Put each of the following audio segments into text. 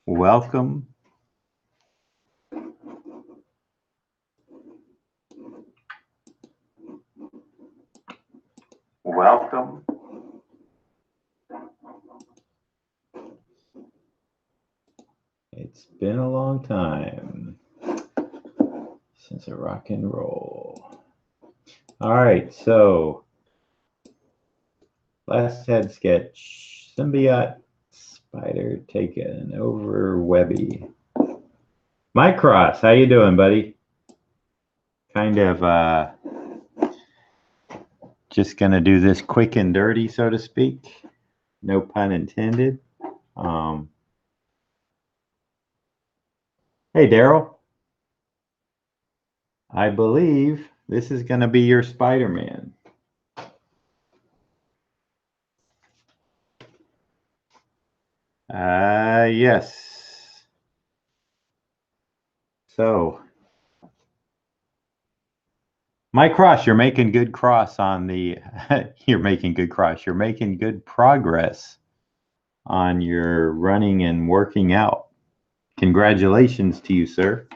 Welcome. Welcome. It's been a long time since a rock and roll. All right, so last head sketch, Symbiote spider taken over Webby. Mike Cross, how you doing, buddy? Kind of just gonna do this quick and dirty, so to speak. No pun intended. Hey, Daryl. I believe this is gonna be your Spider-Man. Yes. So, Mike Cross, you're making good cross on the. You're making good cross. You're making good progress on your running and working out. Congratulations to you, sir.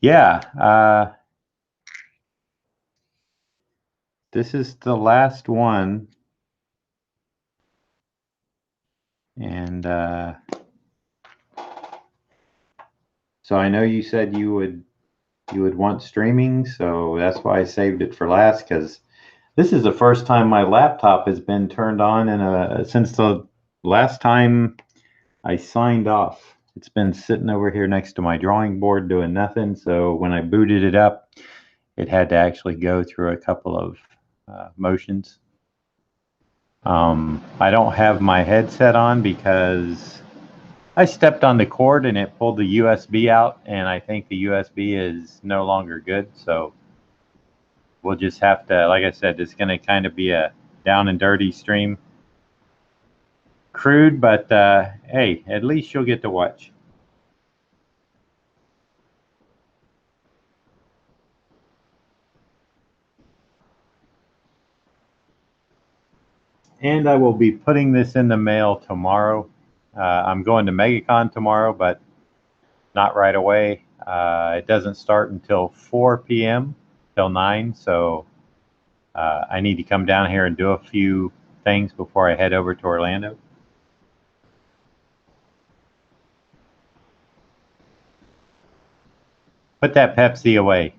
Yeah, this is the last one, and so I know you said you would want streaming, so that's why I saved it for last, because this is the first time my laptop has been turned on since the last time I signed off. It's been sitting over here next to my drawing board doing nothing. So when I booted it up, it had to actually go through a couple of motions. I don't have my headset on because I stepped on the cord and it pulled the USB out, and I think the USB is no longer good. So we'll just have to, like I said, it's going to kind of be a down and dirty stream. Crude, but hey, at least you'll get to watch. And I will be putting this in the mail tomorrow. I'm going to MegaCon tomorrow, but not right away. It doesn't start until 4 p.m. till 9, so I need to come down here and do a few things before I head over to Orlando. Put that Pepsi away.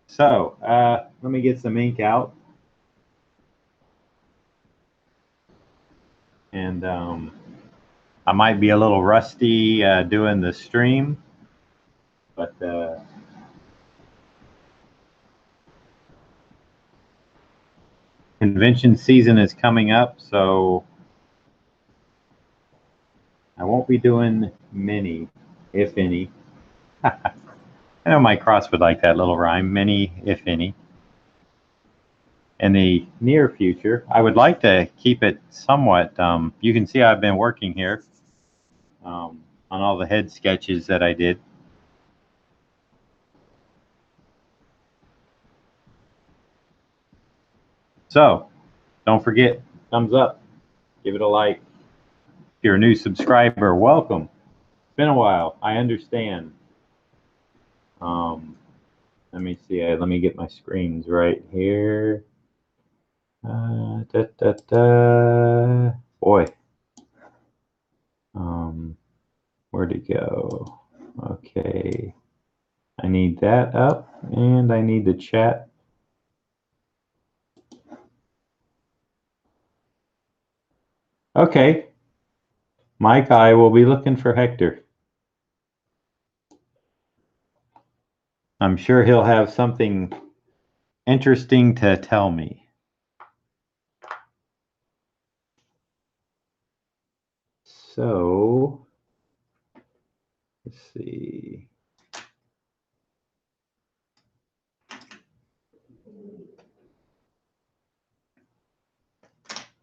So, let me get some ink out. And I might be a little rusty doing the stream, but convention season is coming up, so I won't be doing many, if any. I know Mike Cross would like that little rhyme, many, if any. In the near future, I would like to keep it somewhat. You can see I've been working here on all the head sketches that I did. So, don't forget, thumbs up, give it a like. If you're a new subscriber, welcome. It's been a while, I understand. Let me see, let me get my screens right here. Boy, where'd it go? Okay, I need that up, and I need the chat. Okay, Mike, I will be looking for Hector. I'm sure he'll have something interesting to tell me. So, let's see.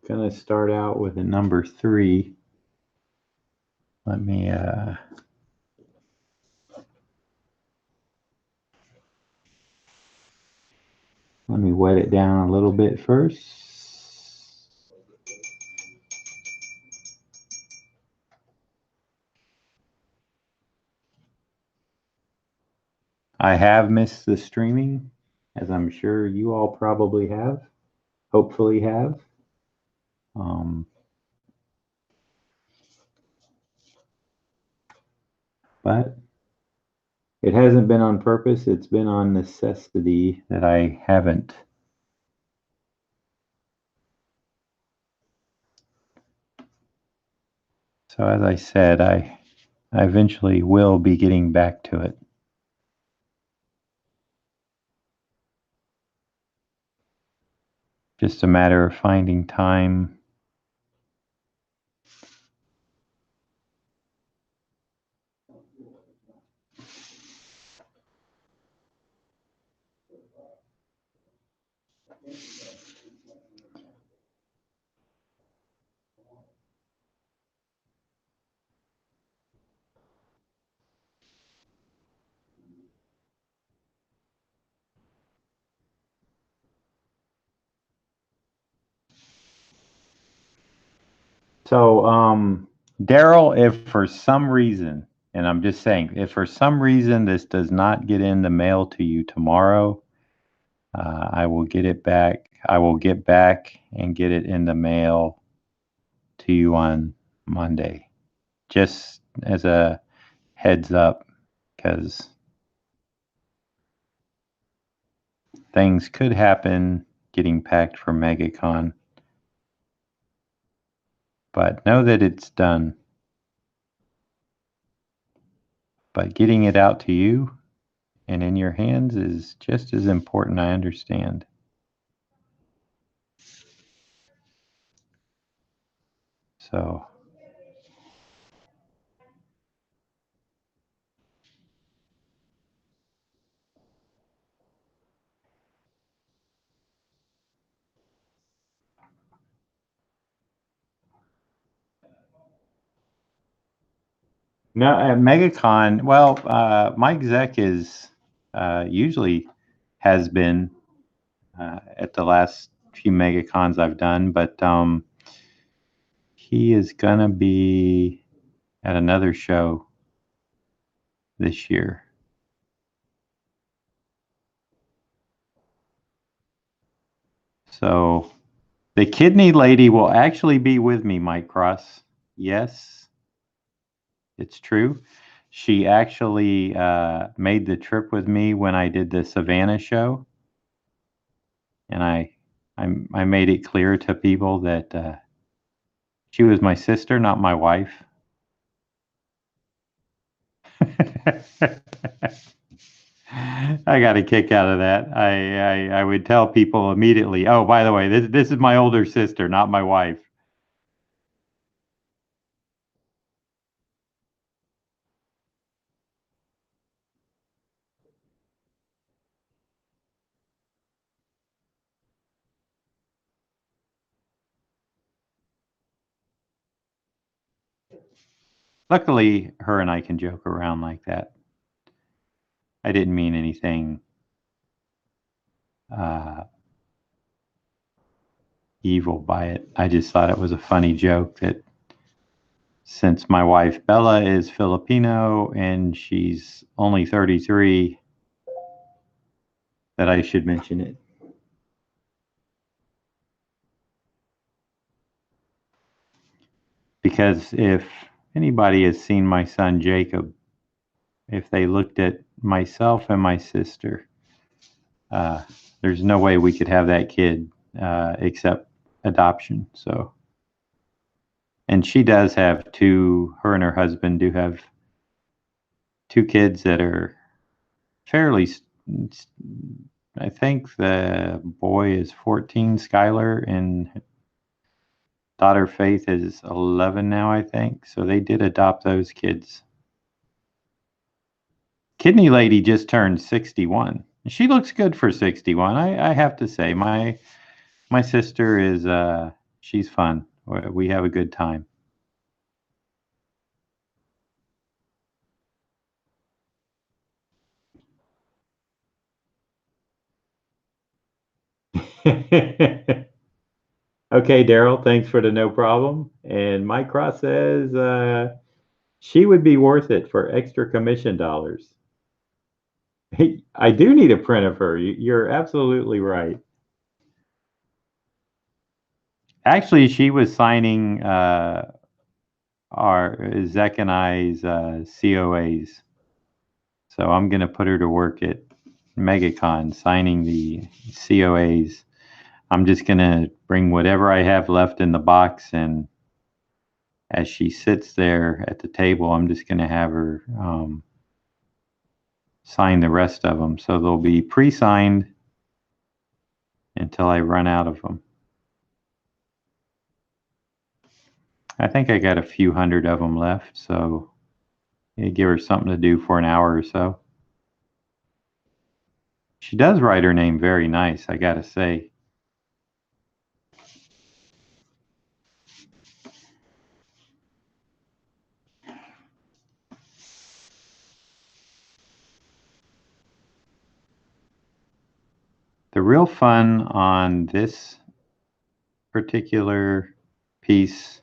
Gonna start out with a number 3. Let me Let me wet it down a little bit first. I have missed the streaming, as I'm sure you all probably have, hopefully have. Um, but it hasn't been on purpose, it's been on necessity that I haven't. So as I said, I eventually will be getting back to it. Just a matter of finding time. So, Daryl, if for some reason, and I'm just saying, if for some reason this does not get in the mail to you tomorrow, I will get it back. I will get back and get it in the mail to you on Monday, just as a heads up, because things could happen getting packed for MegaCon. But know that it's done. But getting it out to you and in your hands is just as important, I understand. So, no, at MegaCon, well, Mike Zeck is usually has been at the last few MegaCons I've done, but he is gonna be at another show this year. So the kidney lady will actually be with me, Mike Cross. Yes, it's true. She actually made the trip with me when I did the Savannah show, and I made it clear to people that she was my sister, not my wife. I got a kick out of that. I would tell people immediately, "Oh, by the way, this is my older sister, not my wife." Luckily, her and I can joke around like that. I didn't mean anything uh, evil by it. I just thought it was a funny joke that since my wife Bella is Filipino and she's only 33, that I should mention it. Because if anybody has seen my son Jacob, if they looked at myself and my sister, uh, there's no way we could have that kid except adoption. So, and she does have two. Her and her husband do have two kids that are fairly. I think the boy is 14, Skylar, and daughter Faith is 11 now, I think. So they did adopt those kids. Kidney lady just turned 61. She looks good for 61. I have to say, my sister is she's fun. We have a good time. Okay, Daryl, thanks for the no problem. And Mike Cross says she would be worth it for extra commission dollars. I do need a print of her. You're absolutely right. Actually, she was signing our Zach and I's COAs. So I'm going to put her to work at MegaCon signing the COAs. I'm just going to bring whatever I have left in the box, and as she sits there at the table, I'm just going to have her sign the rest of them. So they'll be pre-signed until I run out of them. I think I got a few hundred of them left, so give her something to do for an hour or so. She does write her name very nice, I gotta say. The real fun on this particular piece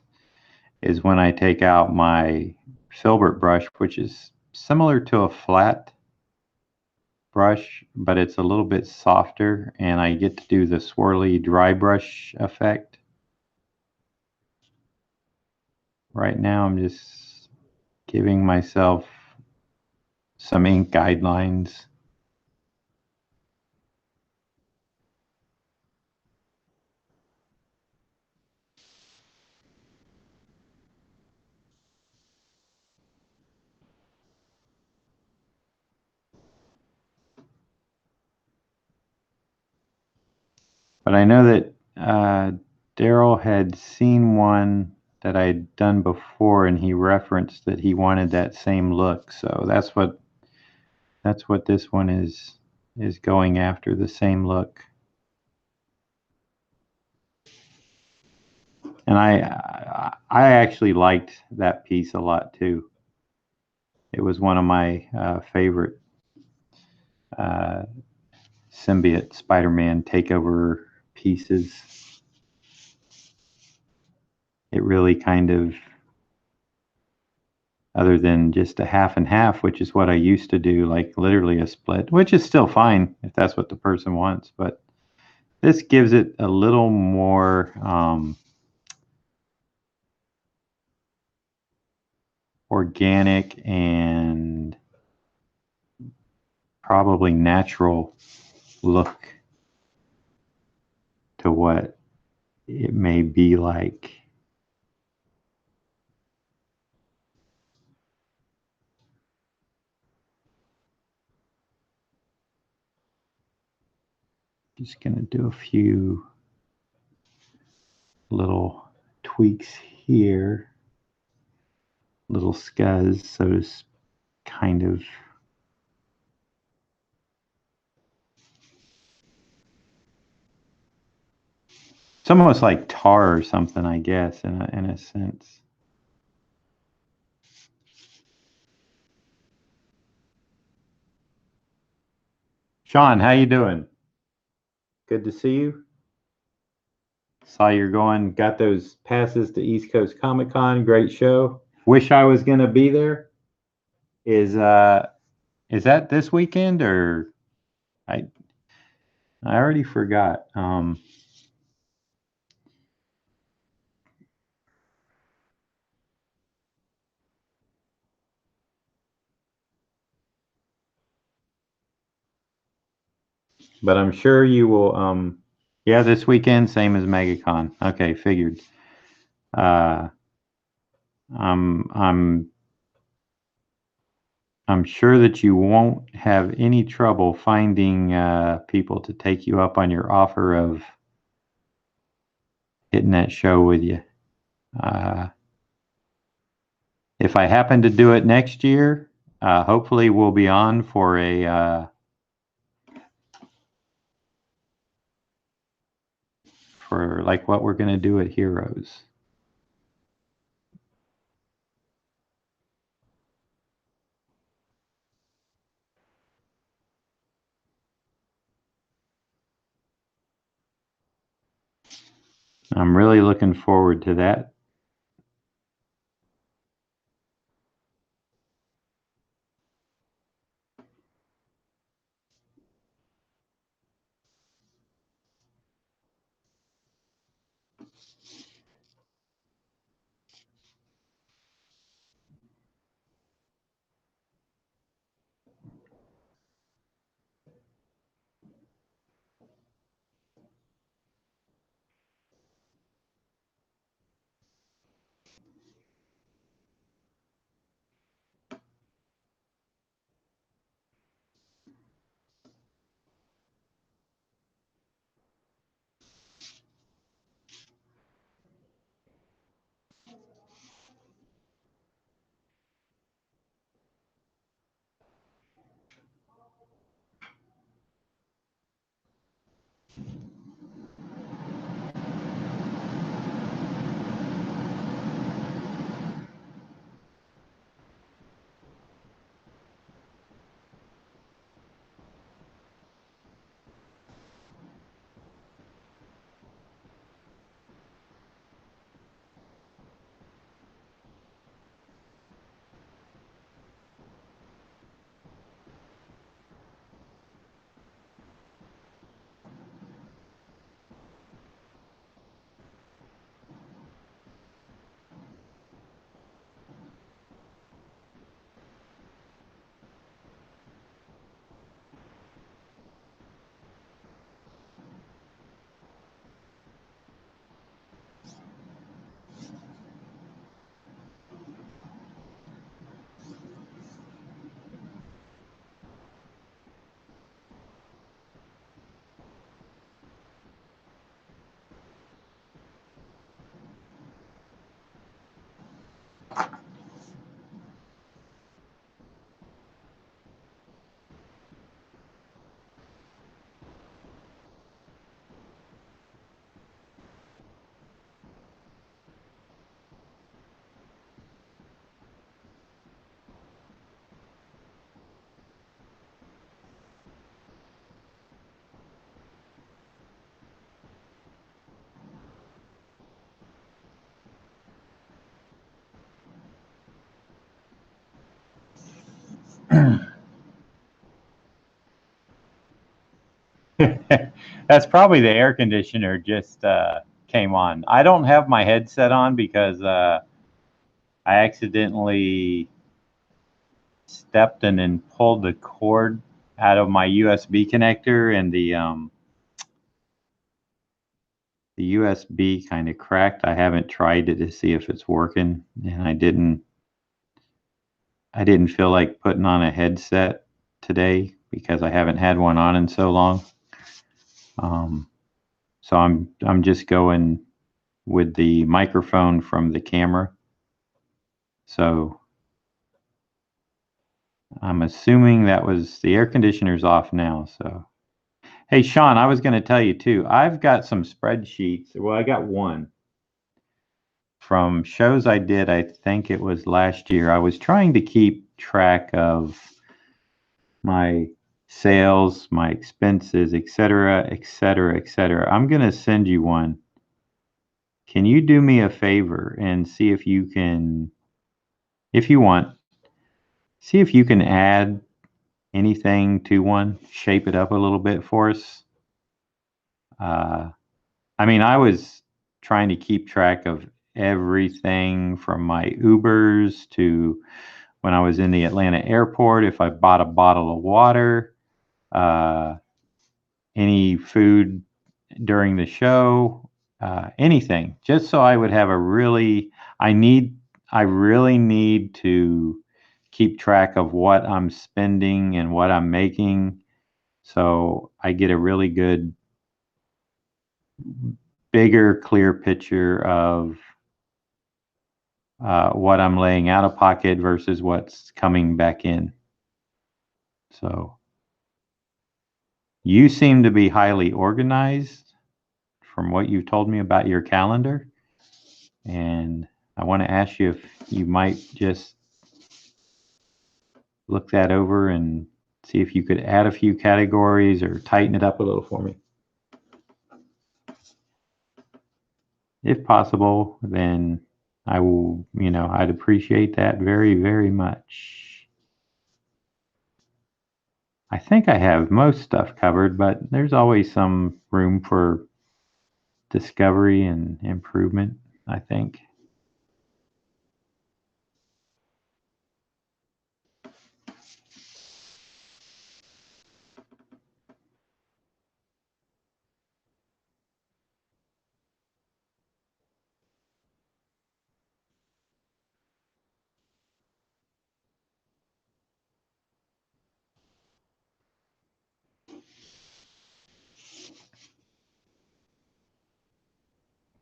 is when I take out my filbert brush, which is similar to a flat brush, but it's a little bit softer, and I get to do the swirly dry brush effect. Right now I'm just giving myself some ink guidelines. But I know that Daryl had seen one that I'd done before, and he referenced that he wanted that same look. So that's what this one is going after, the same look. And I actually liked that piece a lot too. It was one of my favorite uh, Symbiote Spider-Man takeover pieces. It really kind of, other than just a half and half, which is what I used to do, like literally a split, which is still fine if that's what the person wants. But this gives it a little more organic and probably natural look to what it may be like. Just going to do a few little tweaks here, little scuzz, so to kind of. It's almost like tar or something, I guess, in a sense. Sean, how you doing? Good to see you. Saw you're got those passes to East Coast Comic Con. Great show. Wish I was gonna be there. Is that this weekend or I I already forgot. But I'm sure you will. Yeah, this weekend, same as MegaCon. Okay, figured. Uh, I'm I'm sure that you won't have any trouble finding people to take you up on your offer of hitting that show with you. Uh, if I happen to do it next year, hopefully we'll be on for like what we're going to do at Heroes. I'm really looking forward to that. That's probably the air conditioner just came on. I don't have my headset on because I accidentally stepped and then pulled the cord out of my USB connector, and the USB kind of cracked. I haven't tried it to see if it's working, and I didn't feel like putting on a headset today because I haven't had one on in so long. Um, so I'm just going with the microphone from the camera. So I'm assuming that was the air conditioner's off now. So hey, Sean, I was going to tell you too. I've got some spreadsheets. Well, I got one from shows I did. I think it was last year. I was trying to keep track of my sales, my expenses, et cetera, et cetera, et cetera. I'm going to send you one. Can you do me a favor and see if you can, if you want, see if you can add anything to one, shape it up a little bit for us? Uh, I mean, I was trying to keep track of everything from my Ubers to when I was in the Atlanta airport, if I bought a bottle of water, uh, any food during the show, anything, just so I would have a really, I need, I really need to keep track of what I'm spending and what I'm making so I get a really good, bigger, clear picture of what I'm laying out of pocket versus what's coming back in. So you seem to be highly organized from what you've told me about your calendar. And I want to ask you if you might just look that over and see if you could add a few categories or tighten it up a little for me. if possible, then I will, I'd appreciate that very, very much. I think I have most stuff covered, but there's always some room for discovery and improvement, I think.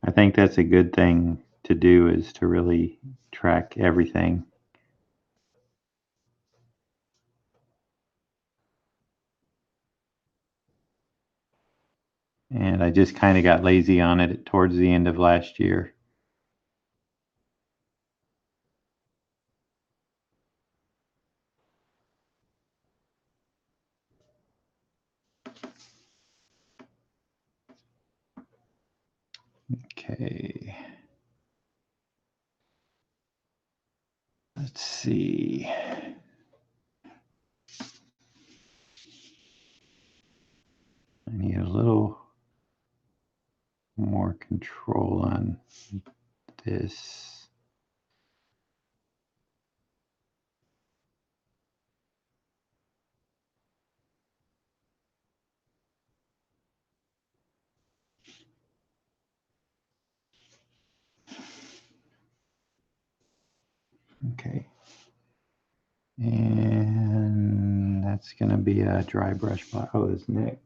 I think that's a good thing to do is to really track everything. And I just kind of got lazy on it towards the end of last year. Okay. Let's see. I need a little more control on this. Okay. And that's going to be a dry brush. Oh, his neck.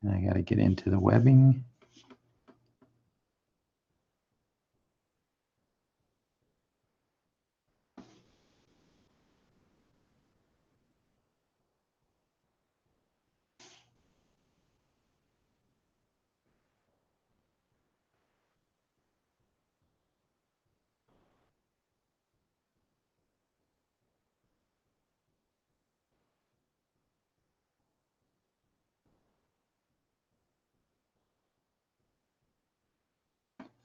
And I got to get into the webbing.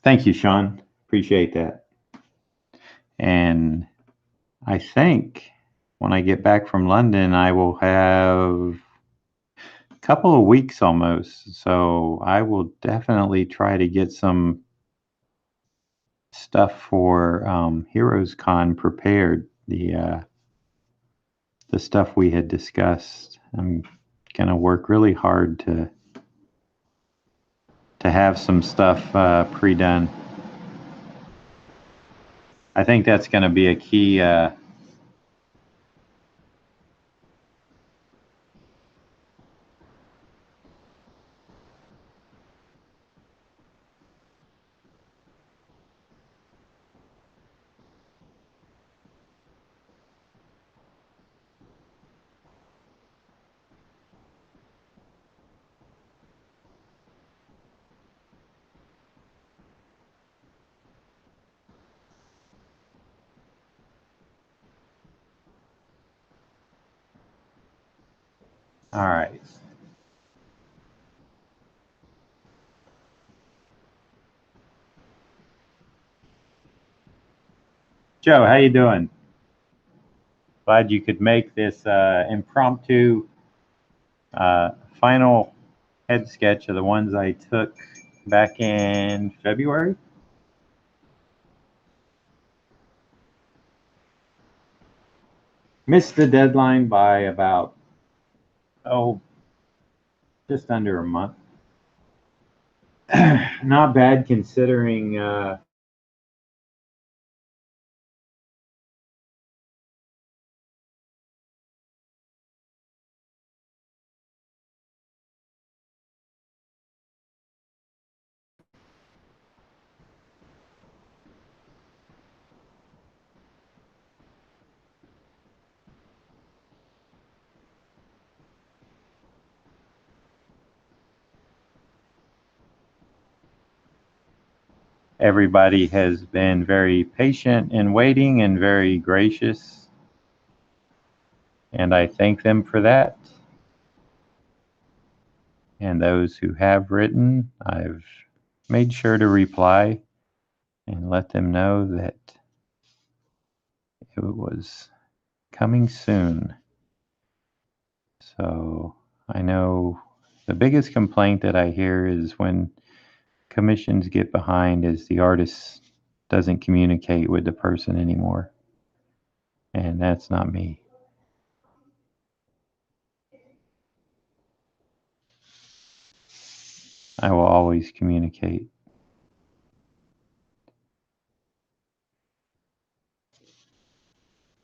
Thank you, Sean. Appreciate that. And I think when I get back from London, I will have a couple of weeks almost. So I will definitely try to get some stuff for Heroes Con prepared. The stuff we had discussed. I'm gonna work really hard to have some stuff pre-done. I think that's going to be a key. All right. Joe, how you doing? Glad you could make this impromptu final head sketch of the ones I took back in February. Missed the deadline by about, oh, just under a month. Not bad considering everybody has been very patient in waiting and very gracious, and I thank them for that. And those who have written, I've made sure to reply and let them know that it was coming soon. So I know the biggest complaint that I hear is when commissions get behind is the artist doesn't communicate with the person anymore. And that's not me. I will always communicate.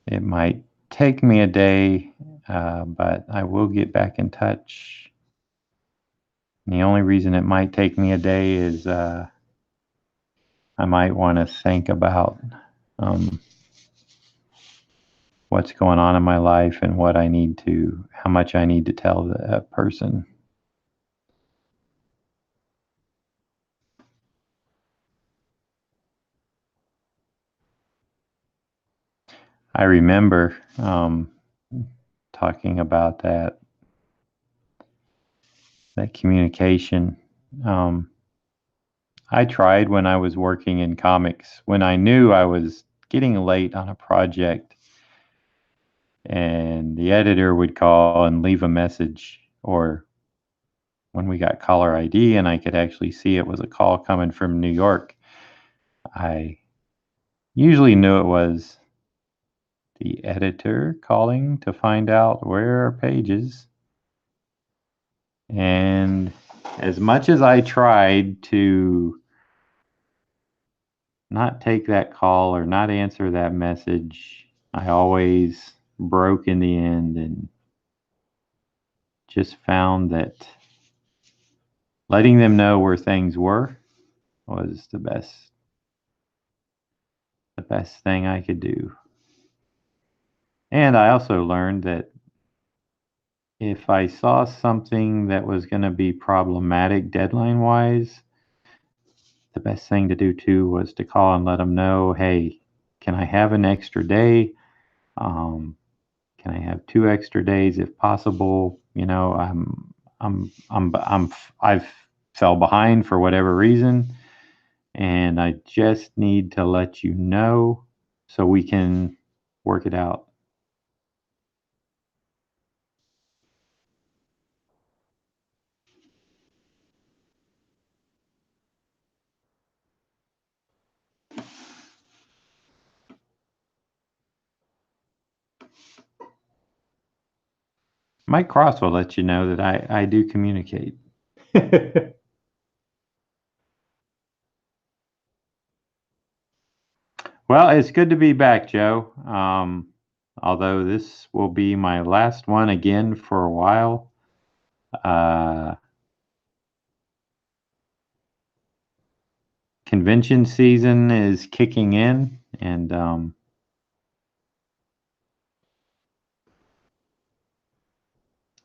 It might take me a day, but I will get back in touch. And the only reason it might take me a day is I might want to think about um, what's going on in my life and how much I need to tell that person. I remember talking about that communication. Um, I tried when I was working in comics, when I knew I was getting late on a project, and the editor would call and leave a message, or when we got caller ID and I could actually see it was a call coming from New York, I usually knew it was the editor calling to find out where our page is. And as much as I tried to not take that call or not answer that message, I always broke in the end and just found that letting them know where things were was the best thing I could do. And I also learned that if I saw something that was going to be problematic deadline wise, the best thing to do too was to call and let them know, hey, can I have an extra day? Um, can I have 2 extra days if possible? I've fell behind for whatever reason, and I just need to let you know so we can work it out. Mike Cross will let you know that I do communicate. Well, it's good to be back, Joe. Although this will be my last one again for a while. Uh, Convention season is kicking in, and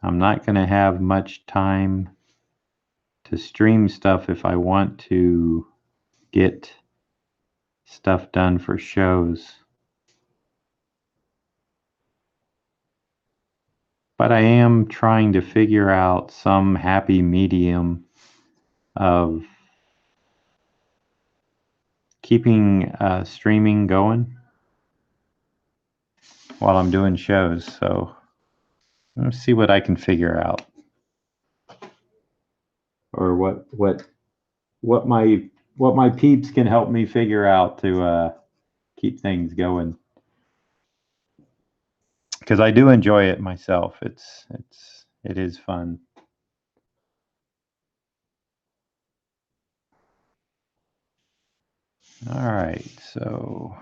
I'm not going to have much time to stream stuff if I want to get stuff done for shows. But I am trying to figure out some happy medium of keeping streaming going while I'm doing shows. So let's see what I can figure out, or what my peeps can help me figure out to keep things going. Because I do enjoy it myself. It is fun. All right, so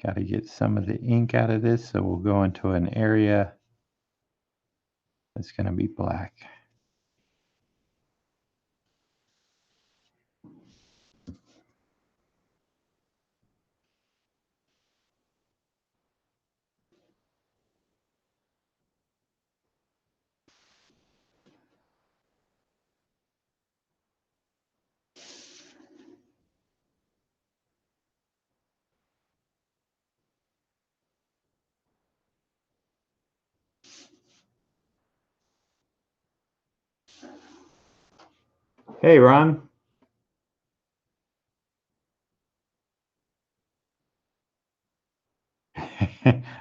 got to get some of the ink out of this, so we'll go into an area that's going to be black. Hey, Ron.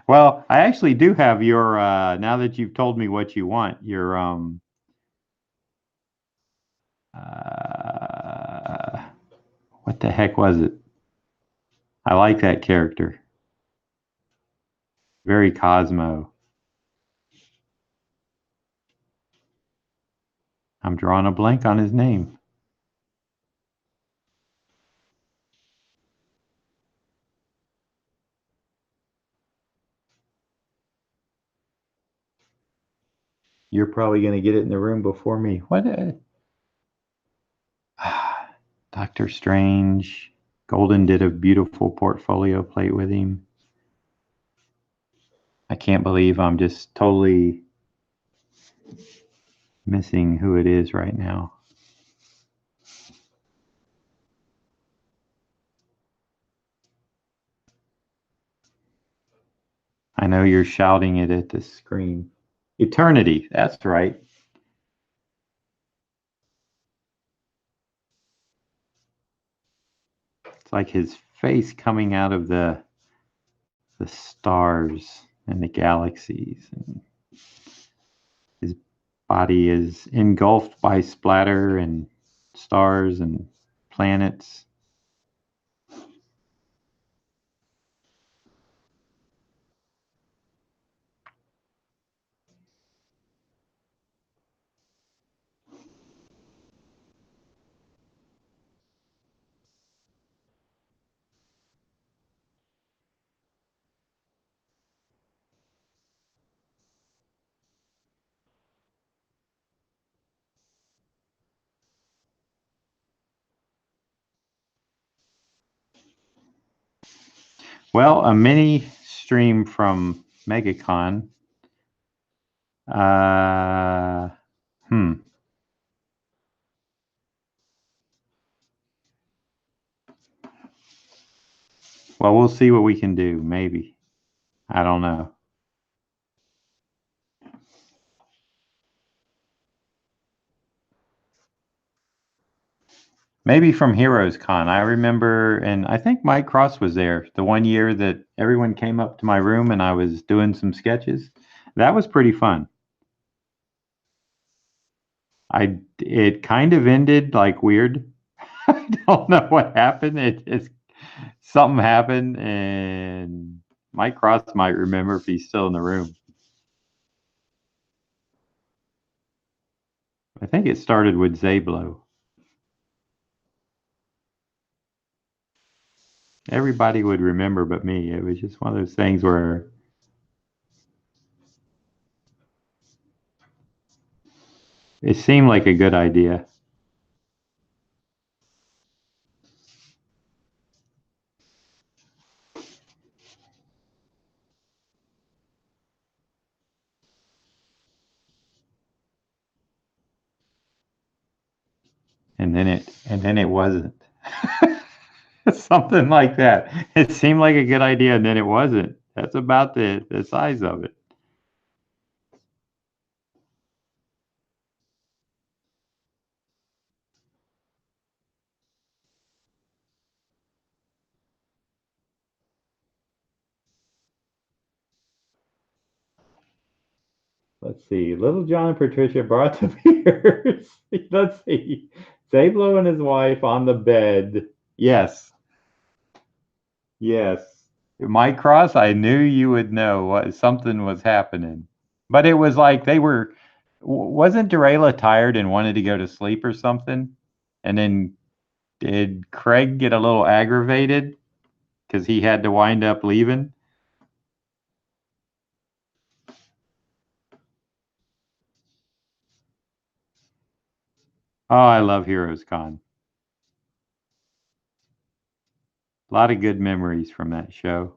Well, I actually do have your now that you've told me what you want, your uh what the heck was it? I like that character. Very Cosmo. I'm drawing a blank on his name. You're probably going to get it in the room before me. What? Doctor Strange. Golden did a beautiful portfolio plate with him. I can't believe I'm just totally missing who it is right now. I know you're shouting it at the screen. Eternity. That's right. It's like his face coming out of the stars and the galaxies, and his body is engulfed by splatter and stars and planets. Well, a mini stream from MegaCon. Uh, hmm. Well, we'll see what we can do. Maybe. I don't know. Maybe from Heroes Con. I remember, and I think Mike Cross was there the one year that everyone came up to my room and I was doing some sketches. That was pretty fun. It kind of ended like weird. I don't know what happened. It's something happened, and Mike Cross might remember if he's still in the room. I think it started with Zablo. Everybody would remember but me. It was just one of those things where it seemed like a good idea, and then it wasn't. Something like that. It seemed like a good idea, and then it wasn't. That's about the size of it. Let's see. Little John and Patricia brought the beers. Let's see. Zablo and his wife on the bed. Yes. Yes. Mike Cross, I knew you would know what something was happening. But it was like they were, wasn't Durela tired and wanted to go to sleep or something? And then did Craig get a little aggravated because he had to wind up leaving? Oh, I love Heroes Con. A lot of good memories from that show.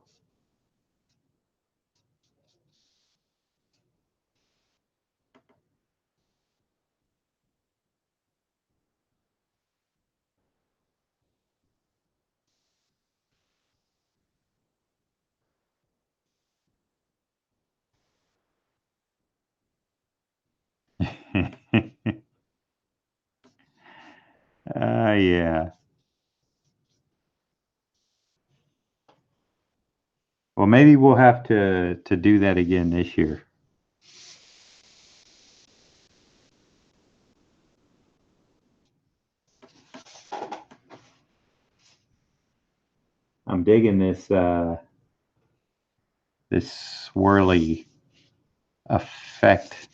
Yeah. Well, maybe we'll have to do that again this year. I'm digging this swirly effect,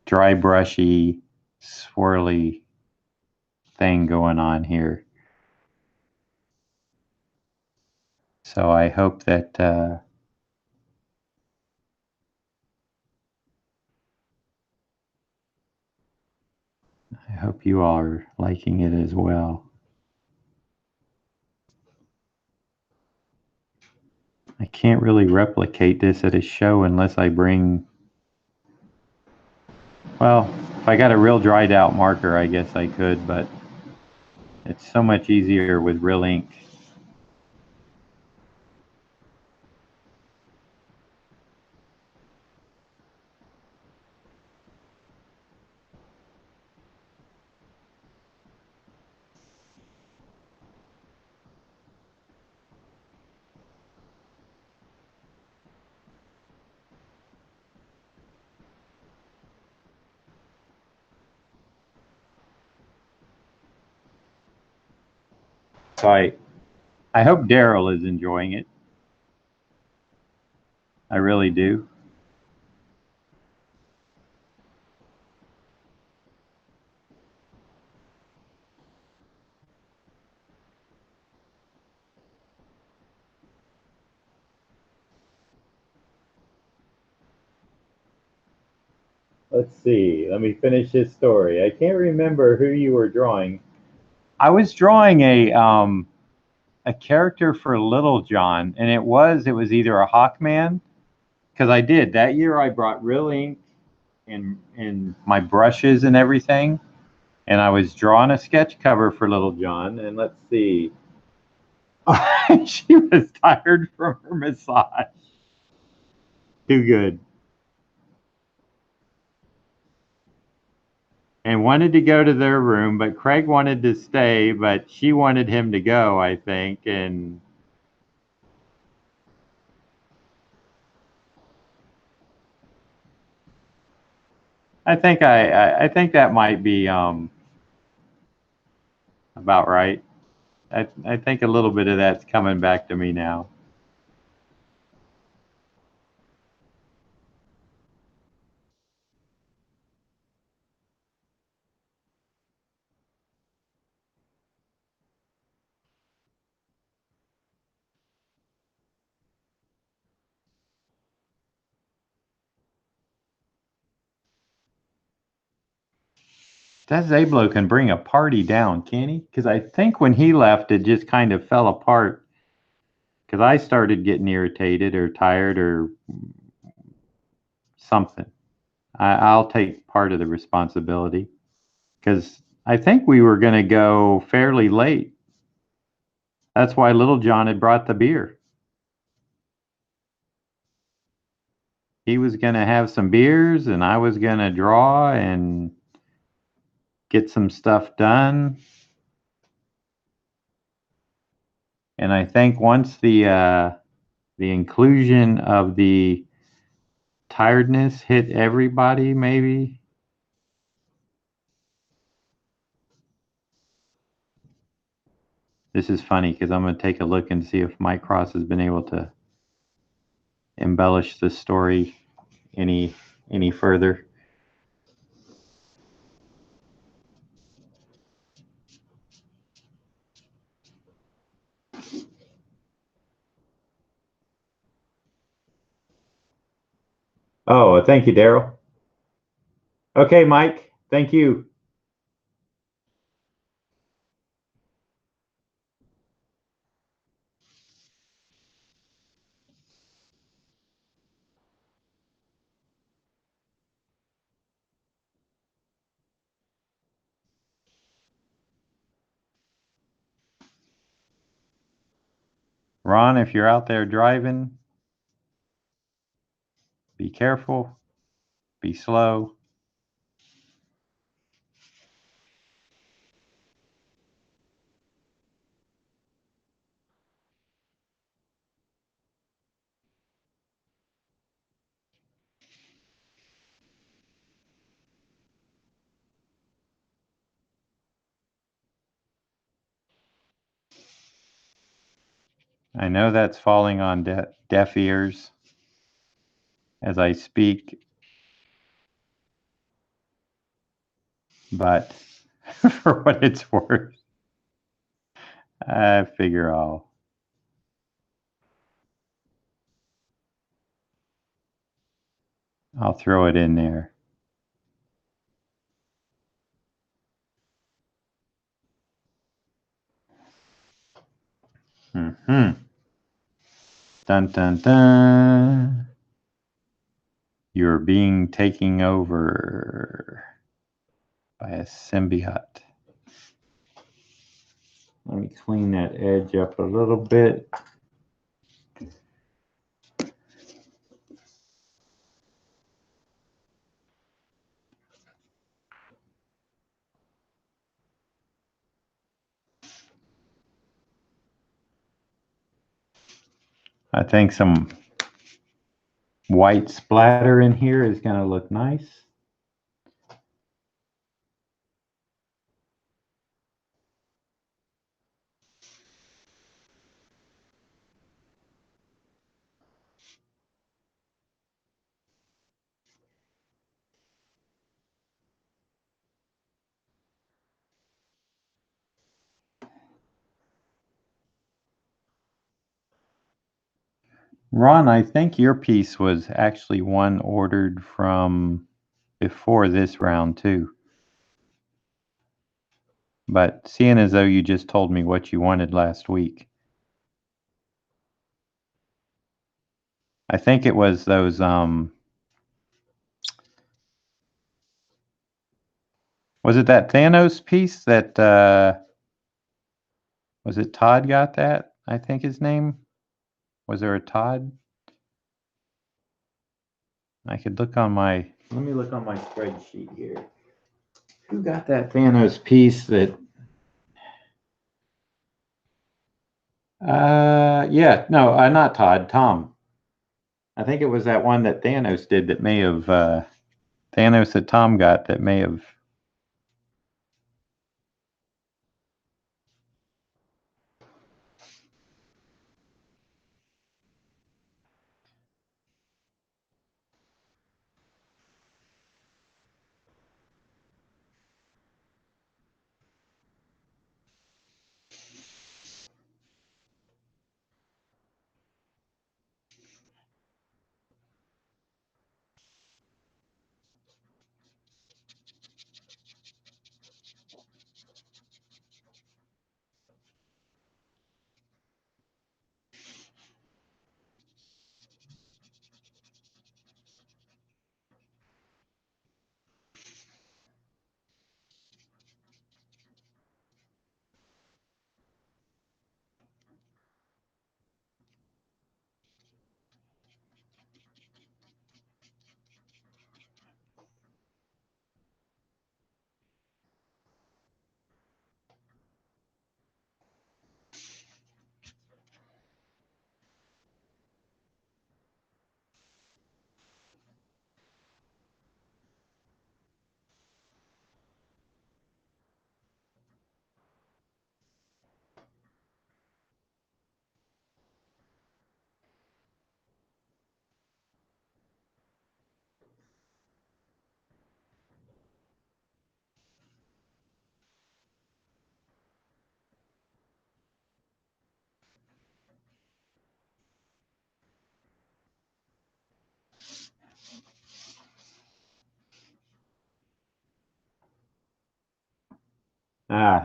dry brushy, swirly thing going on here. So I hope that I hope you all are liking it as well. I can't really replicate this at a show unless I bring, well, if I got a real dried out marker, I guess I could, but it's so much easier with real ink. So I hope Daryl is enjoying it. I really do. Let's see. Let me finish this story. I can't remember who you were drawing. I was drawing a character for Little John, and it was either a Hawkman, because I did that year. I brought real ink and my brushes and everything, and I was drawing a sketch cover for Little John. And let's see, she was tired from her massage. Too good. And wanted to go to their room, but Craig wanted to stay, but she wanted him to go, I think. And I think that might be about right. I think a little bit of that's coming back to me now. That Zablo can bring a party down, can he? Because I think when he left, it just kind of fell apart. Because I started getting irritated or tired or something. I'll take part of the responsibility because I think we were going to go fairly late. That's why Little John had brought the beer. He was going to have some beers and I was going to draw and get some stuff done. And I think once the inclusion of the tiredness hit everybody, maybe. This is funny because I'm going to take a look and see if Mike Cross has been able to embellish this story any any further. Oh, thank you, Daryl. Okay, Mike. Thank you. Ron, if you're out there driving, be careful, be slow. I know that's falling on deaf ears as I speak, but for what it's worth, I figure I'll throw it in there. Mm-hmm. Dun dun dun. You're being taken over by a symbiote. Let me clean that edge up a little bit. I think some white splatter in here is going to look nice. Ron, I think your piece was actually one ordered from before this round too. But seeing as though you just told me what you wanted last week, I think it was those was it that Thanos piece that was it Todd got that? I think his name. Was there a Todd? I could look on my let me look on my spreadsheet here. Who got that Thanos piece that yeah, no, not Todd, Tom. I think it was that one that Thanos did that may have Thanos that Tom got that may have.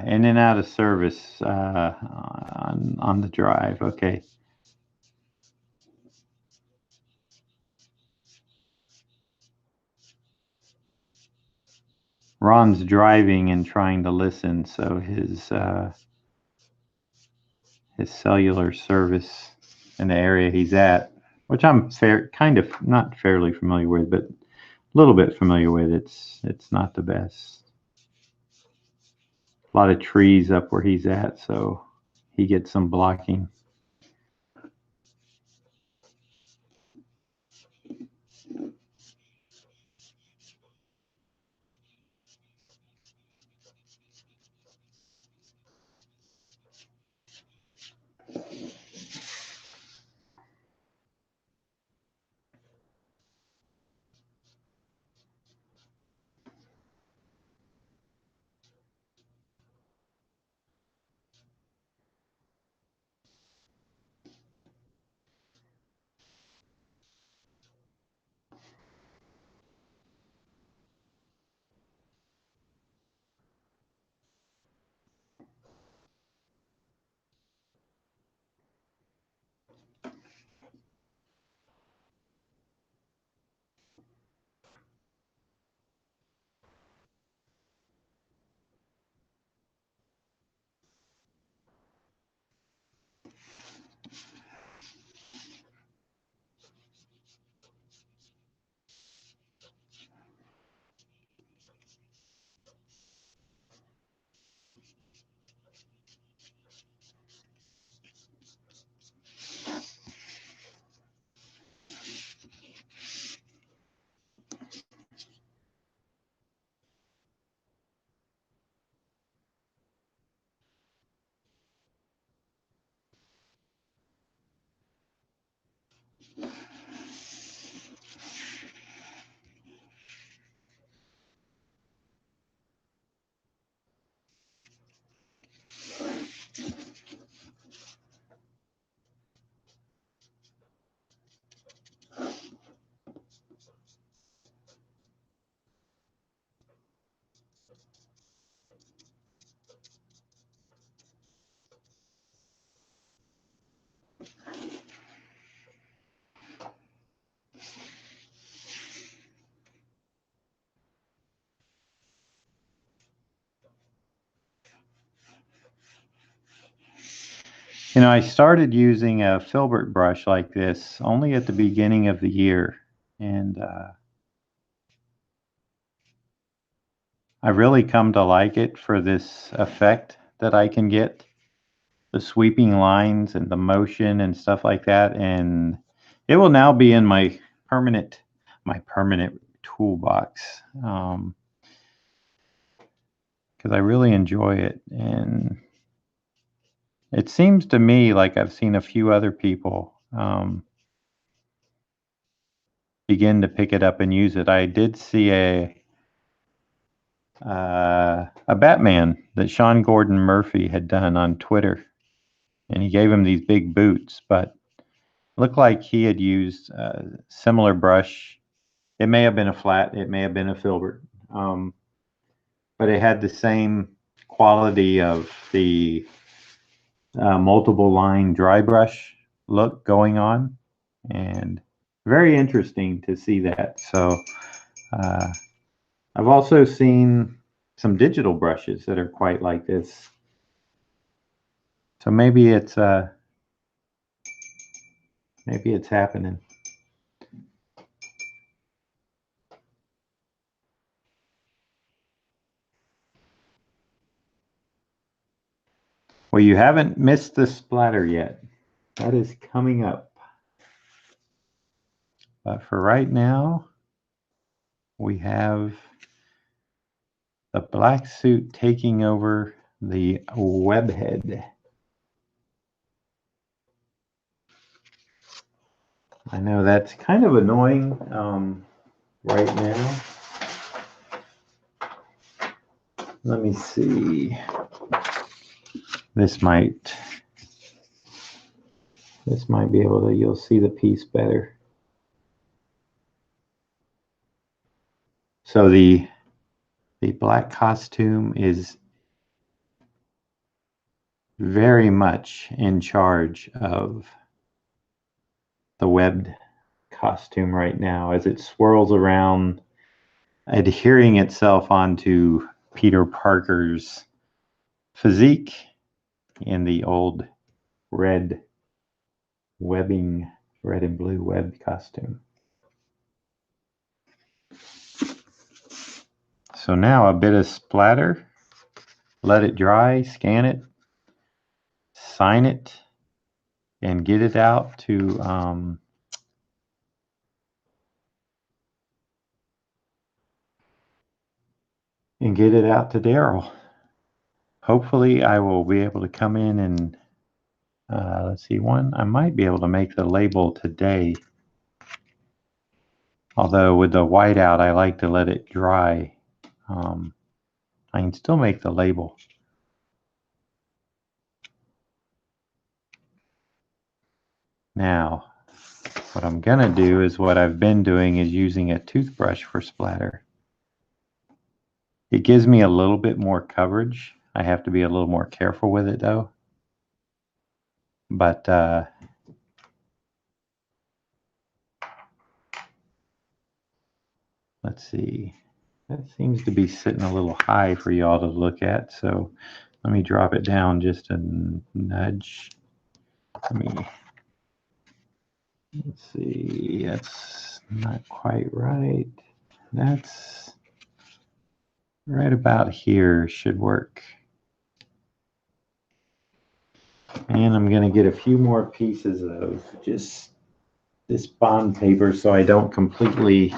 In and out of service on the drive. Okay. Ron's driving and trying to listen, so his cellular service in the area he's at, which I'm kind of not fairly familiar with, but a little bit familiar with. It's not the best. A lot of trees up where he's at, so he gets some blocking. I started using a filbert brush like this only at the beginning of the year, and I really come to like it for this effect that I can get, the sweeping lines and the motion and stuff like that. And it will now be in my permanent toolbox, because I really enjoy it. And it seems to me like I've seen a few other people begin to pick it up and use it. I did see a Batman that Sean Gordon Murphy had done on Twitter, and he gave him these big boots, but looked like he had used a similar brush. It may have been a flat, it may have been a filbert, but it had the same quality of the multiple line dry brush look going on, and very interesting to see that. So uh, I've also seen some digital brushes that are quite like this. So maybe it's happening. Well, you haven't missed the splatter yet. That is coming up. But for right now, we have the black suit taking over the webhead. I know that's kind of annoying right now. Let me see. This might be able to, you'll see the piece better. So the black costume is very much in charge of the webbed costume right now as it swirls around, adhering itself onto Peter Parker's physique in the old red webbing, red and blue webbed costume. So now a bit of splatter, let it dry, scan it, sign it, and get it out to Daryl. Hopefully I will be able to come in and let's see, I might be able to make the label today. Although with the whiteout, I like to let it dry. I can still make the label. Now, what I'm going to do is what I've been doing is using a toothbrush for splatter. It gives me a little bit more coverage. I have to be a little more careful with it though. But let's see. That seems to be sitting a little high for y'all to look at. So let me drop it down just a nudge. Let's see. That's not quite right. That's right about here should work. And I'm going to get a few more pieces of just this bond paper so I don't completely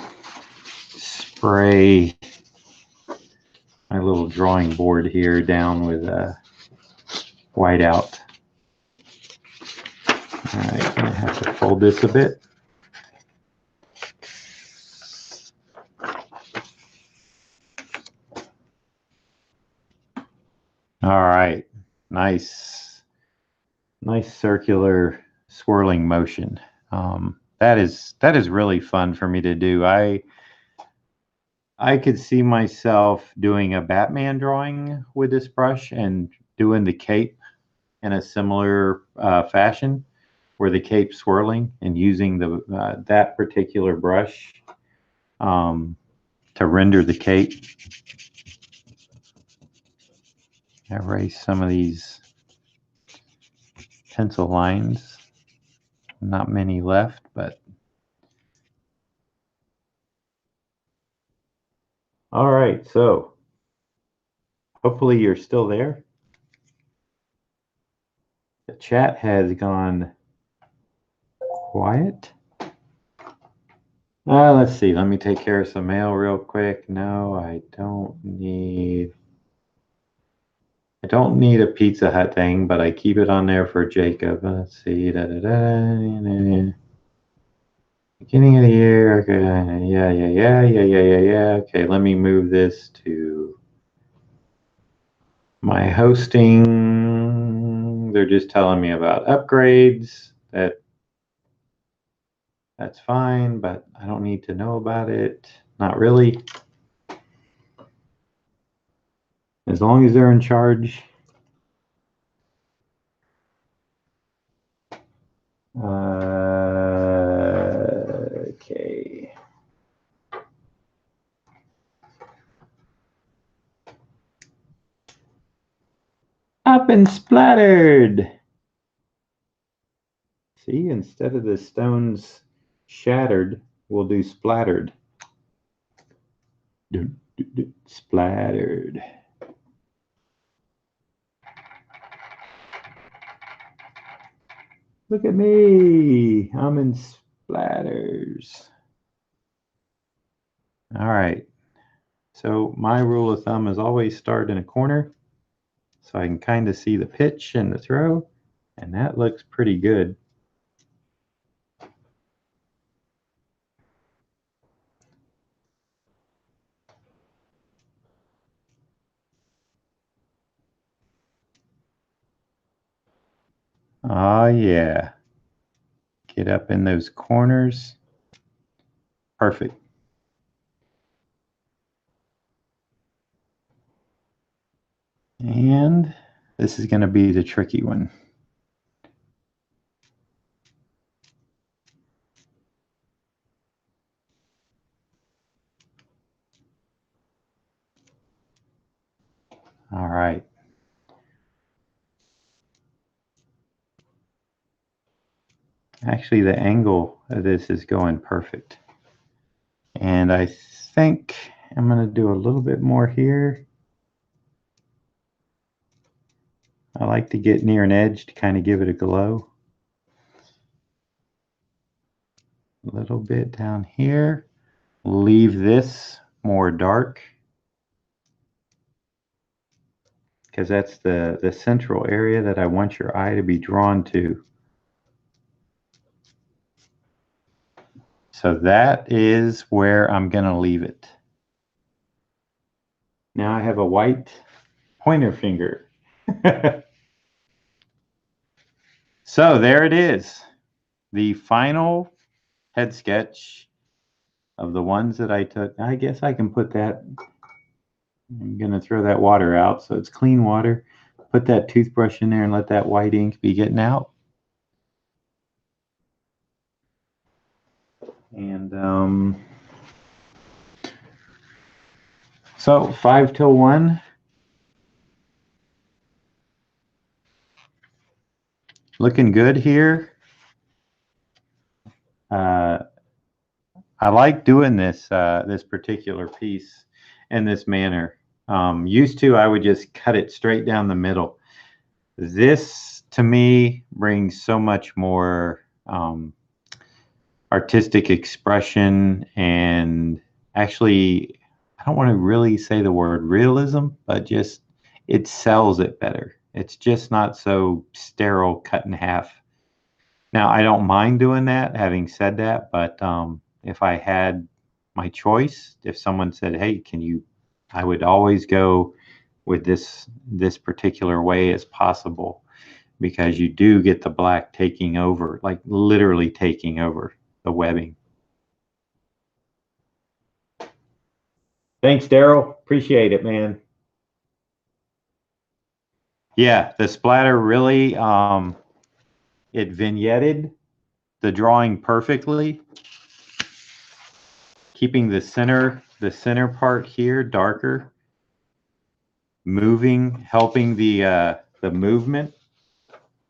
spray my little drawing board here down with whiteout. All right, I'm going to have to fold this a bit. All right, nice circular swirling motion. That is really fun for me to do. I could see myself doing a Batman drawing with this brush and doing the cape in a similar fashion, where the cape swirling and using the that particular brush to render the cape. Erase some of these pencil lines. Not many left, but all right, so hopefully you're still there. The chat has gone quiet. Let's see. Let me take care of some mail real quick. No, I don't need a Pizza Hut thing, but I keep it on there for Jacob. Let's see. Beginning of the year. Okay. Yeah. Okay, let me move this to my hosting. They're just telling me about upgrades. That's fine, but I don't need to know about it. Not really. As long as they're in charge. Okay. Up and splattered. See, instead of the stones shattered, we'll do splattered. Splattered. Look at me. I'm in splatters. All right. So my rule of thumb is always start in a corner so I can kind of see the pitch and the throw, and that looks pretty good. Oh yeah. Get up in those corners. Perfect. And this is going to be the tricky one. All right. Actually, the angle of this is going perfect. And I think I'm going to do a little bit more here. I like to get near an edge to kind of give it a glow. A little bit down here. Leave this more dark, because that's the central area that I want your eye to be drawn to. So that is where I'm going to leave it. Now I have a white pointer finger. So there it is. The final head sketch of the ones that I took. I guess I can put that. I'm going to throw that water out so it's clean water. Put that toothbrush in there and let that white ink be getting out. And so 5 till 1. Looking good here. I like doing this this particular piece in this manner. Used to, I would just cut it straight down the middle. This, to me, brings so much more artistic expression, and actually, I don't want to really say the word realism, but just it sells it better. It's just not so sterile, cut in half. Now, I don't mind doing that, having said that, but if I had my choice, if someone said, hey, can you, I would always go with this particular way as possible, because you do get the black taking over, like literally taking over the webbing. Thanks, Daryl. Appreciate it, man. Yeah, the splatter really, it vignetted the drawing perfectly, keeping the center part here darker, moving, helping the movement.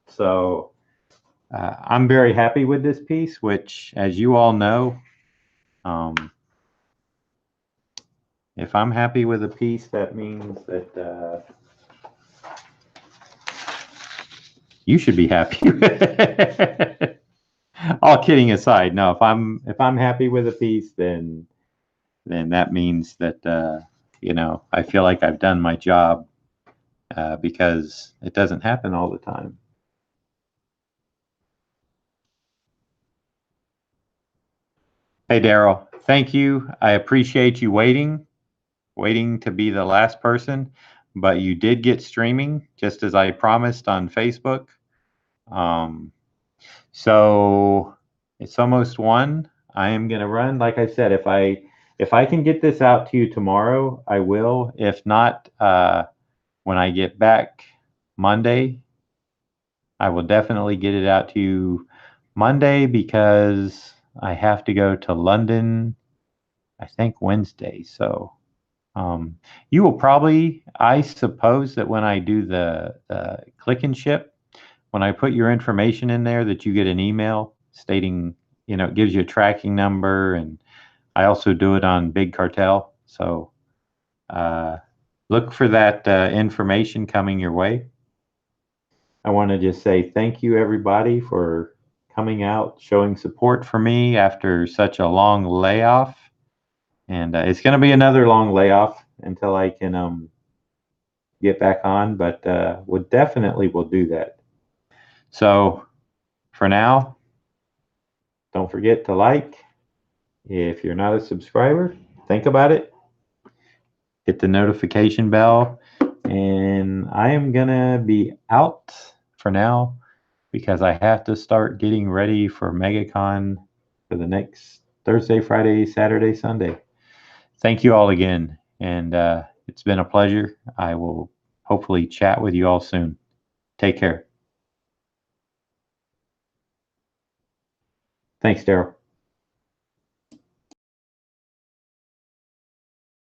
So I'm very happy with this piece, which, as you all know, um, if I'm happy with a piece, that means that you should be happy with it. All kidding aside, no, if I'm happy with a piece, then that means that I feel like I've done my job, because it doesn't happen all the time. Hey, Daryl, thank you. I appreciate you waiting to be the last person, but you did get streaming just as I promised on Facebook. Um, so it's almost 1. I am gonna run. Like I said, if I can get this out to you tomorrow, I will. If not, when I get back Monday, I will definitely get it out to you Monday because I have to go to London, I think Wednesday. So you will probably, I suppose that when I do the click and ship, when I put your information in there, that you get an email stating, it gives you a tracking number, and I also do it on Big Cartel. So uh, look for that information coming your way. I want to just say thank you, everybody, for coming out, showing support for me after such a long layoff. And it's going to be another long layoff until I can get back on, but we definitely will do that. So for now, don't forget to like. If you're not a subscriber, think about it. Hit the notification bell. And I am going to be out for now because I have to start getting ready for MegaCon for the next Thursday, Friday, Saturday, Sunday. Thank you all again. And it's been a pleasure. I will hopefully chat with you all soon. Take care. Thanks, Daryl.